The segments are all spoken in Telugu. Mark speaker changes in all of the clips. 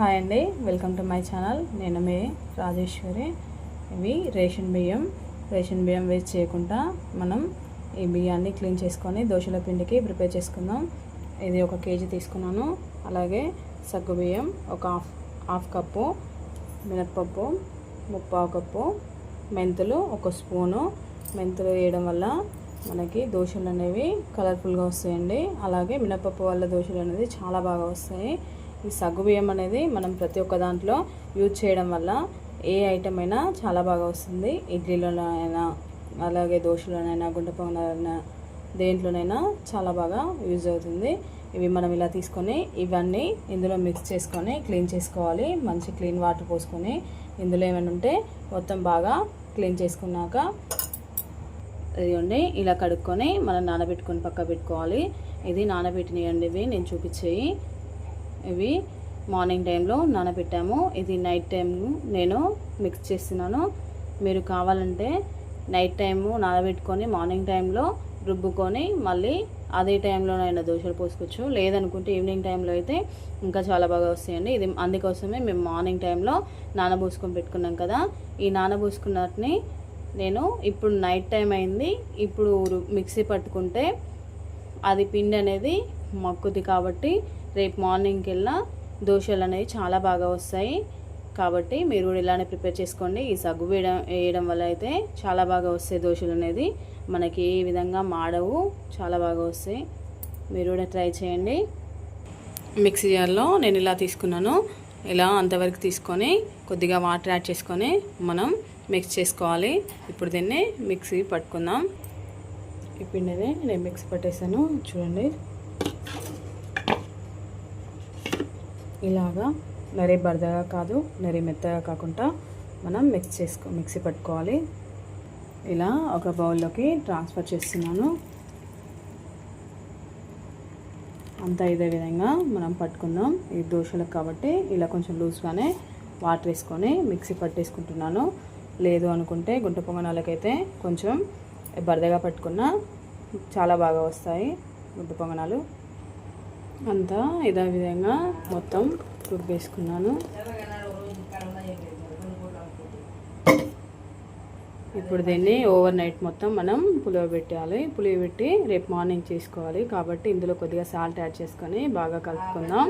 Speaker 1: హాయ్ అండి, వెల్కమ్ టు మై ఛానల్. నేను మీ రాజేశ్వరి. ఇవి రేషన్ బియ్యం వేస్ట్ చేయకుండా మనం ఈ బియ్యాన్ని క్లీన్ చేసుకొని దోశల పిండికి ప్రిపేర్ చేసుకుందాం. ఇది 1 కేజీ తీసుకున్నాను. అలాగే సగ్గు బియ్యం ఒక హాఫ్ కప్పు, మినప్పప్పు 1/4 కప్పు, మెంతులు 1 స్పూను. మెంతులు వేయడం వల్ల మనకి దోశలు అనేవి కలర్ఫుల్గా వస్తాయండి. అలాగే మినప్పప్పు వల్ల దోశలు అనేది చాలా బాగా వస్తాయి. ఈ సగ్గు బియ్యం అనేది మనం ప్రతి ఒక్క దాంట్లో యూజ్ చేయడం వల్ల ఏ ఐటమ్ అయినా చాలా బాగా వస్తుంది. ఇడ్లీలోనైనా, అలాగే దోశలోనైనా, గుంట పొంగనాలైనా, దేంట్లోనైనా చాలా బాగా యూజ్ అవుతుంది. ఇవి మనం ఇలా తీసుకొని ఇవన్నీ ఇందులో మిక్స్ చేసుకొని క్లీన్ చేసుకోవాలి. మంచి క్లీన్ వాటర్ పోసుకొని ఇందులో ఏమైనా ఉంటే మొత్తం బాగా క్లీన్ చేసుకున్నాక ఇదిగోండి ఇలా కడుక్కొని మనం నానబెట్టుకొని పక్క పెట్టుకోవాలి. ఇది నానబెట్టినవి ఇవి నేను చూపించేవి. ఇవి మార్నింగ్ టైంలో నానబెట్టాము. ఇది నైట్ టైం నేను మిక్స్ చేస్తున్నాను. మీరు కావాలంటే నైట్ టైము నానబెట్టుకొని మార్నింగ్ టైంలో రుబ్బుకొని మళ్ళీ అదే టైంలోనైనా దోశలు పోసుకోవచ్చు. లేదనుకుంటే ఈవినింగ్ టైంలో అయితే ఇంకా చాలా బాగా వస్తాయండి. ఇది అందుకోసమే మేము మార్నింగ్ టైంలో నానబోసుకొని పెట్టుకున్నాం కదా. ఈ నానబోసుకున్నట్టుని నేను ఇప్పుడు నైట్ టైం అయింది, ఇప్పుడు మిక్సీ పట్టుకుంటే అది పిండి అనేది మక్కుద్ది. కాబట్టి రేపు మార్నింగ్కి వెళ్ళిన దోశలు అనేవి చాలా బాగా వస్తాయి. కాబట్టి మీరు కూడా ఇలానే ప్రిపేర్ చేసుకోండి. ఈ సగ్గు వేయడం వల్ల అయితే చాలా బాగా వస్తాయి దోశలు అనేది. మనకి ఏ విధంగా మాడవు, చాలా బాగా వస్తాయి. మీరు కూడా ట్రై చేయండి. మిక్సీ జార్లో నేను ఇలా తీసుకున్నాను. ఇలా అంతవరకు తీసుకొని కొద్దిగా వాటర్ యాడ్ చేసుకొని మనం మిక్స్ చేసుకోవాలి. ఇప్పుడు దీన్ని మిక్సీ పట్టుకుందాం. ఈ పిండిని నేను మిక్సీ పట్టేసాను. చూడండి, ఇలాగా నరి బరదగా కాదు, నరి మెత్తగా కాకుండా మనం మిక్సీ పట్టుకోవాలి. ఇలా ఒక బౌల్లోకి ట్రాన్స్ఫర్ చేస్తున్నాను. అంతా ఇదే విధంగా మనం పట్టుకుందాం. ఈ దోశలకు కాబట్టి ఇలా కొంచెం లూజ్గానే వాటర్ వేసుకొని మిక్సీ పట్టేసుకుంటున్నాను. లేదు అనుకుంటే గుంట పొంగనాలకైతే కొంచెం బరదగా పట్టుకున్నా చాలా బాగా వస్తాయి గుంట పొంగనాలు. అంతా ఇదే విధంగా మొత్తం రుబ్బేసుకున్నాను. ఇప్పుడు దీన్ని ఓవర్ నైట్ మొత్తం మనం పులియబెట్టాలి. పులియబెట్టి రేపు మార్నింగ్ చేసుకోవాలి. కాబట్టి ఇందులో కొద్దిగా సాల్ట్ యాడ్ చేసుకొని బాగా కలుపుకుందాం.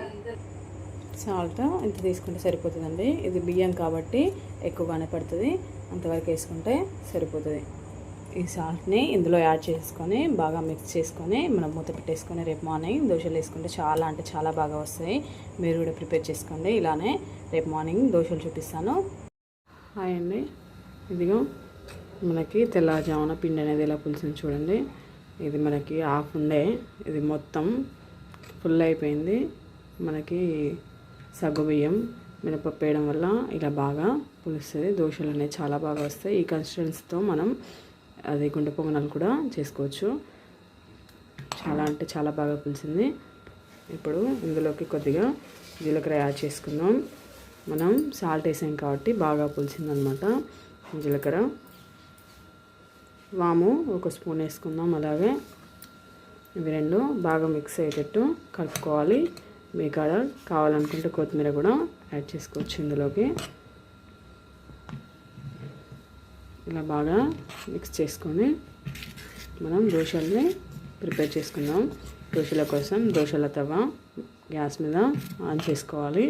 Speaker 1: సాల్ట్ ఇంత తీసుకుంటే సరిపోతుందండి. ఇది బియ్యం కాబట్టి ఎక్కువగానే పడుతుంది. అంతవరకు వేసుకుంటే సరిపోతుంది. ఈ సాల్ట్ని ఇందులో యాడ్ చేసుకొని బాగా మిక్స్ చేసుకొని మనం మూత పెట్టేసుకొని రేపు మార్నింగ్ దోశలు వేసుకుంటే చాలా అంటే చాలా బాగా వస్తాయి. మీరు కూడా ప్రిపేర్ చేసుకోండి. ఇలానే రేపు మార్నింగ్ దోశలు చూపిస్తాను. హాయ్ అండి, ఇదిగో మనకి తెల్లజామున పిండి అనేది ఎలా పులిసింది చూడండి. ఇది మనకి హాఫ్ ఉండే, ఇది మొత్తం ఫుల్ అయిపోయింది. మనకి సగ్గు బియ్యం మినపప్పు వేయడం వల్ల ఇలా బాగా పులుస్తుంది. దోశలు అనేవి చాలా బాగా వస్తాయి. ఈ కన్సిస్టెన్సీతో మనం అది గుంట పొంగనాలు కూడా చేసుకోవచ్చు. చాలా అంటే చాలా బాగా పులిసింది. ఇప్పుడు ఇందులోకి కొద్దిగా జీలకర్ర యాడ్ చేసుకుందాం. మనం సాల్ట్ వేసాం కాబట్టి బాగా పులిసింది అనమాట. జీలకర్ర, వాము 1 స్పూన్ వేసుకుందాం. అలాగే ఇవి రెండు బాగా మిక్స్ అయ్యేటట్టు కలుపుకోవాలి. మీకు కావాలనుకుంటే కొత్తిమీర కూడా యాడ్ చేసుకోవచ్చు ఇందులోకి. ఇలా బాగా మిక్స్ చేసుకొని మనం దోశల్ని ప్రిపేర్ చేసుకుందాం. దోశల కోసం దోశల తవ గ్యాస్ మీద ఆన్ చేసుకోవాలి.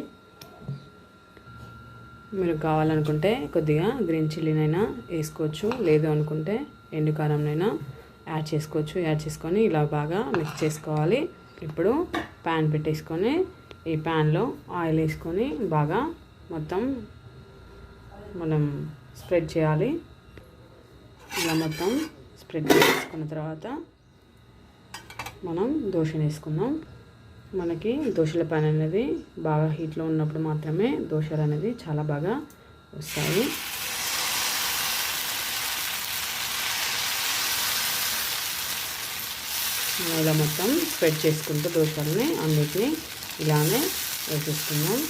Speaker 1: మీరు కావాలనుకుంటే కొద్దిగా గ్రీన్ చిల్లీనైనా వేసుకోవచ్చు. లేదు అనుకుంటే ఎండు కారంనైనా యాడ్ చేసుకోవచ్చు. యాడ్ చేసుకొని ఇలా బాగా మిక్స్ చేసుకోవాలి. ఇప్పుడు ప్యాన్ పెట్టేసుకొని ఈ ప్యాన్లో ఆయిల్ వేసుకొని బాగా మొత్తం మనం స్ప్రెడ్ చేయాలి. ఇలా మొత్తం స్ప్రెడ్ చేసుకున్న తర్వాత మనం దోశను వేసుకుందాం. మనకి దోశల ప్యాన్ అనేది బాగా హీట్లో ఉన్నప్పుడు మాత్రమే దోశలు అనేది చాలా బాగా వస్తాయి. ఇలా మొత్తం స్ప్రెడ్ చేసుకుంటూ దోశల్ని అన్నిటినీ ఇలానే వేసేసుకుందాం.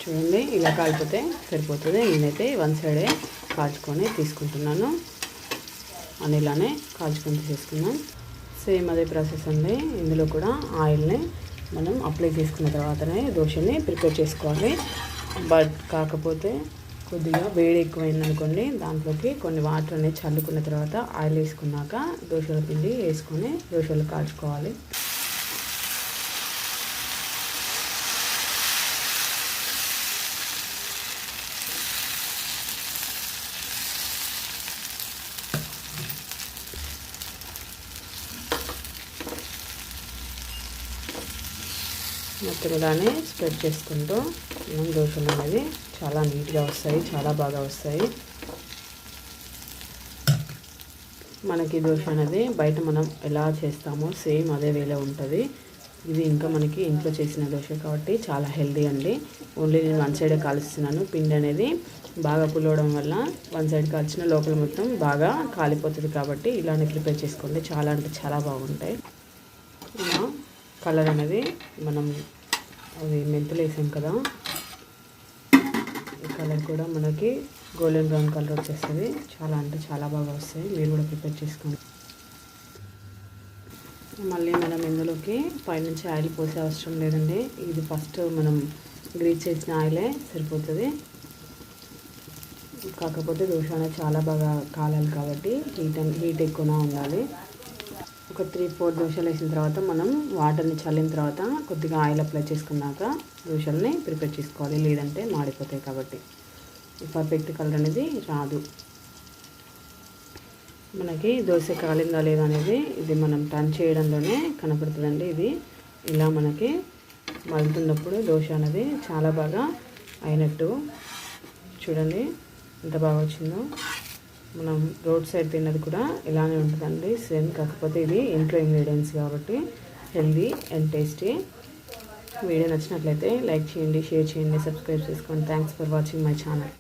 Speaker 1: చూడండి, ఇలా కాలిపోతే సరిపోతుంది. నేనైతే 1 సైడే కాల్చుకొని తీసుకుంటున్నాను. అని ఇలానే కాల్చుకొని తీసేసుకుందాం. సేమ్ అదే ప్రాసెస్ అండి. ఇందులో కూడా ఆయిల్ని మనం అప్లై చేసుకున్న తర్వాతనే దోశని ప్రిపేర్ చేసుకోవాలి. బట్ కాకపోతే కొద్దిగా వేడి ఎక్కువైందనుకోండి, దాంట్లోకి కొన్ని వాటర్ అనేది చల్లుకున్న తర్వాత ఆయిల్ వేసుకున్నాక దోశల పిండి వేసుకొని దోశలు కాల్చుకోవాలి. మొత్తం ఇలానే స్ప్రెడ్ చేసుకుంటూ మనం దోశలు అనేది చాలా నీట్గా వస్తాయి, చాలా బాగా వస్తాయి. మనకి దోశ అనేది బయట మనం ఎలా చేస్తామో సేమ్ అదే వేలో ఉంటుంది. ఇది ఇంకా మనకి ఇంట్లో చేసిన దోశ కాబట్టి చాలా హెల్దీ అండి. ఓన్లీ నేను వన్ సైడే కాలుస్తున్నాను. పిండి అనేది బాగా పులవడం వల్ల వన్ సైడ్ కాల్చిన లోపల మొత్తం బాగా కాలిపోతుంది కాబట్టి ఇలానే ప్రిపేర్ చేసుకోండి. చాలా అంటే చాలా బాగుంటాయి. ఇలా కలర్ అనేది మనం అది మెంతులు వేసాం కదా, ఈ కలర్ కూడా మనకి గోల్డెన్ బ్రౌన్ కలర్ వచ్చేస్తుంది. చాలా అంటే చాలా బాగా వస్తాయి. మీరు కూడా ప్రిపేర్ చేసుకోండి. మళ్ళీ మనం ఇందులోకి పైనుంచి ఆయిల్ పోసే అవసరం లేదండి. ఇది ఫస్ట్ మనం గ్రీజ్ చేసిన ఆయిలే సరిపోతుంది. కాకపోతే దోశ అనేది చాలా బాగా కాలాలి కాబట్టి హీట్ ఎక్కువగా ఉండాలి. ఒక 3-4 దోశలు వేసిన తర్వాత మనం వాటర్ని చల్లిన తర్వాత కొద్దిగా ఆయిల్ అప్లై చేసుకున్నాక దోశల్ని ప్రిపేర్ చేసుకోవాలి. లేదంటే మాడిపోతాయి కాబట్టి పర్ఫెక్ట్ కలర్ అనేది రాదు. మనకి దోశ కాలిందా లేదా అనేది ఇది మనం టర్న్ చేయడంలోనే కనపడుతుందండి. ఇది ఇలా మనకి మలుతున్నప్పుడు దోశ అనేది చాలా బాగా అయినట్టు. చూడండి ఎంత బాగా వచ్చిందో. మనం రోడ్ సైడ్ తిన్నది కూడా ఇలానే ఉంటుందండి సేమ్. కాకపోతే ఇది ఇంట్లో ఇంగ్రీడియంట్స్ కాబట్టి హెల్దీ అండ్ టేస్టీ. వీడియో నచ్చినట్లయితే లైక్ చేయండి, షేర్ చేయండి, సబ్స్క్రైబ్ చేసుకోండి. Thanks for watching my channel.